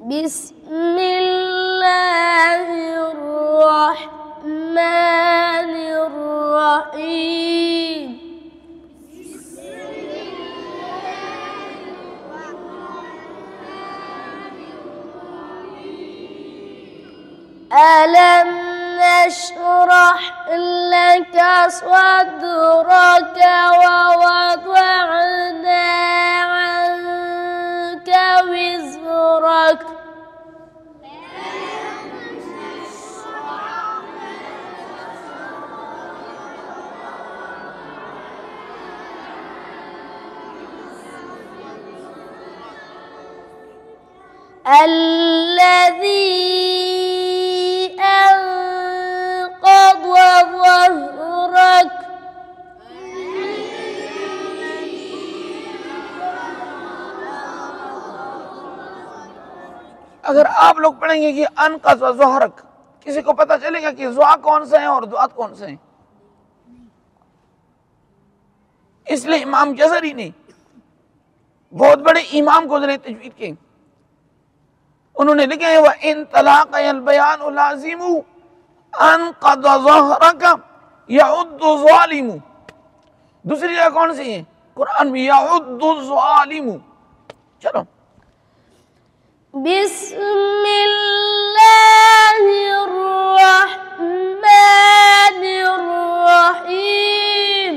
बिस्मिल्लाहिर्रहमानिर्रहीम। ألم نشرح لك صدرك ووضعنا عنك وزرك. الذي أنقض ظهرك. अगर आप लोग पढ़ेंगे कि अनक़ज़ व ज़ुहरक, किसी को पता चलेगा कि ज़ुआ कौन से हैं और दुआत कौन से हैं? इसलिए इमाम जज़री ने, बहुत बड़े इमाम गुज़रे तजवीद के, उन्होंने लिखे हैं वह इन तलाक़ल बयान लाज़िमु अनक़ज़ ज़ुहरक यउद्दु ज़ालिमु। दूसरी जगह कौन सी है कुरान में? यउद्दु ज़ालिमु। चलो, बिस्मिल्लाहिर्रहमानिर्रहीम।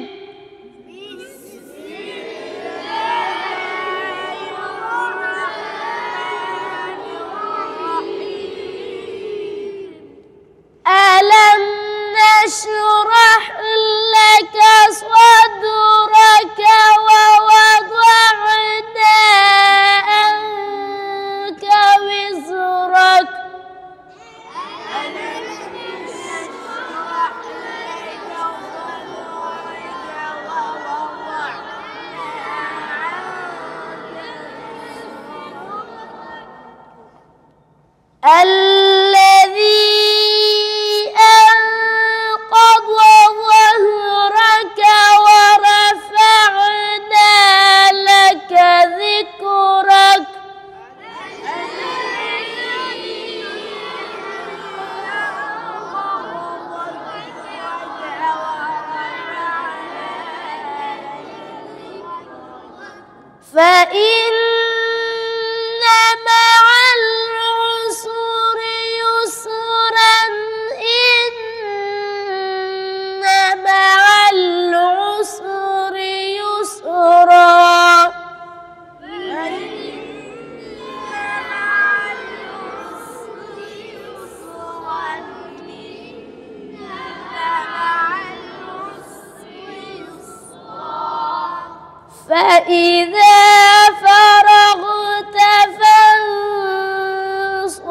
ألم نشرح لك صدرك ووضعنا عنك وزرك. الذي أنقض ظهرك ورفعنا لك ذكرك. فإن مع العسر يسرا إن مع العسر يسرا. فإذا فرغت فانصب.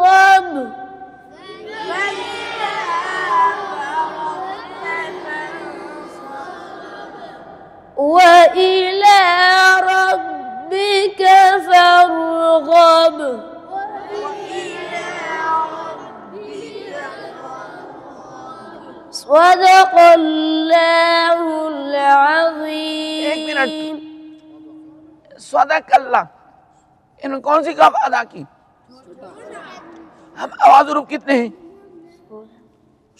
وإلى ربك فارغب. صدق الله العظيم. सदक़ल्लाह, इन्होंने कौन सी काफ अदा की? हम आवाज रूप कितने हैं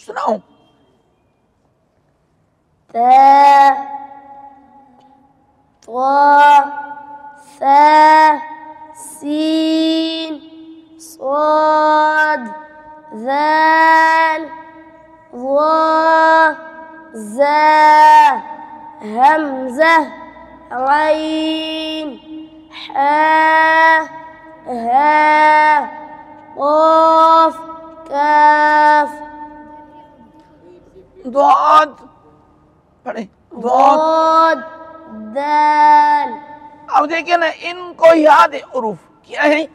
सुनाओ? تا طا ثا سين صاد ذال ظا زا همزة عين حا ها قاف كاف. ضاد पढ़े, ضاد दाल. अब देखिए ना, इनको याद है उरूफ क्या है,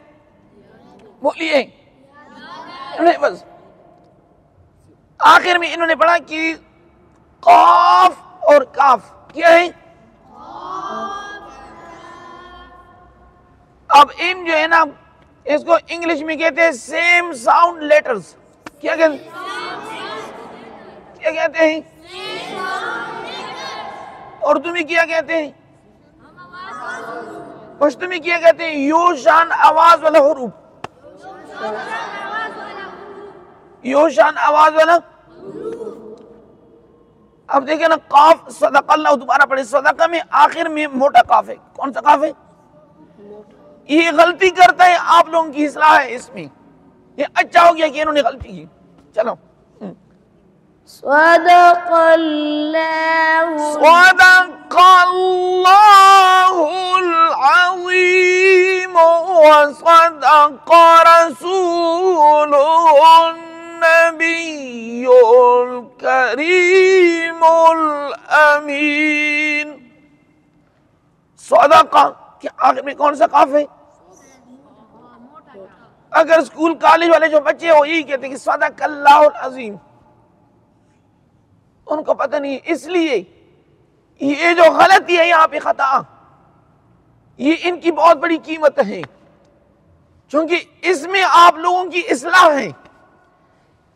बोलिए नहीं, बस आखिर में इन्होंने पढ़ा कि काफ और काफ क्या है। अब इन जो है ना, इसको इंग्लिश में कहते हैं सेम साउंड लेटर्स। क्या कहते हैं? उर्दू में क्या कहते हैं? पश्तो में क्या कहते हैं? यू शान आवाज वाला हुरूफ। योशान आवाज वाला। अब देखिए ना, काफ सदक़ल्लाह, दोबारा पढ़े, सदका में आखिर में मोटा काफ है। कौन सा काफ है? ये गलती करता है, आप लोगों की इस्लाह है इसमें। ये अच्छा हो गया कि इन्होंने गलती की। चलो, सदक़ल्लाहुल अज़ीम व सदक़ रसूलुहुन नबियुल करीमुल अमीन। सदका के आखिर में कौन सा काफ है? अगर स्कूल कॉलेज वाले जो बच्चे हो यही कहते हैं कि सदक़ल्लाहुल अज़ीम, उनको पता नहीं। इसलिए ये जो गलती है यहाँ पे, खता, ये इनकी बहुत बड़ी कीमत है, क्योंकि इसमें आप लोगों की इस्लाह है।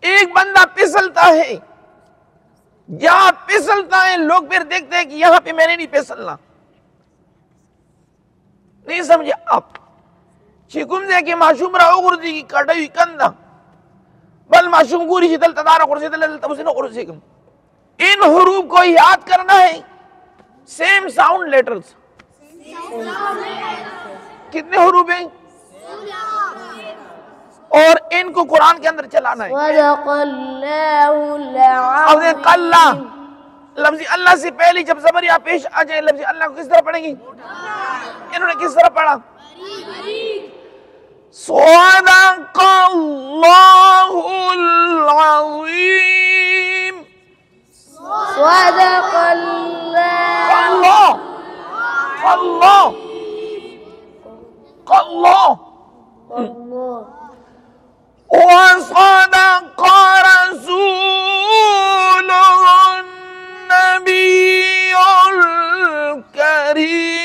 एक बंदा फिसलता है, जहां फिसलता है लोग फिर देखते हैं कि यहां पे मैंने नहीं फिसलना। नहीं समझे आप? चिकुम से कि माशूम रहो गुरुजी की कटाई कंधा बल माशूम गुरी शीतल तदारा कुर्सीतल तबसिनो कुर्सीकम। इन हुरूफ को याद करना है, सेम साउंड लेटर्स। कितने हुरूफ हैं? और इनको कुरान के अंदर चलाना है। कल्ला लफ्ज़ अल्लाह से पहले जब ज़बर या पेश आ जाए, लफ्ज़ अल्लाह को किस तरह पढ़ेंगे? इन्होंने किस तरह पढ़ा? सदक़ल्लाहुल अज़ीम। सदक़ल्लाह वसदक़ रसूलुहुन नबियुल करीम।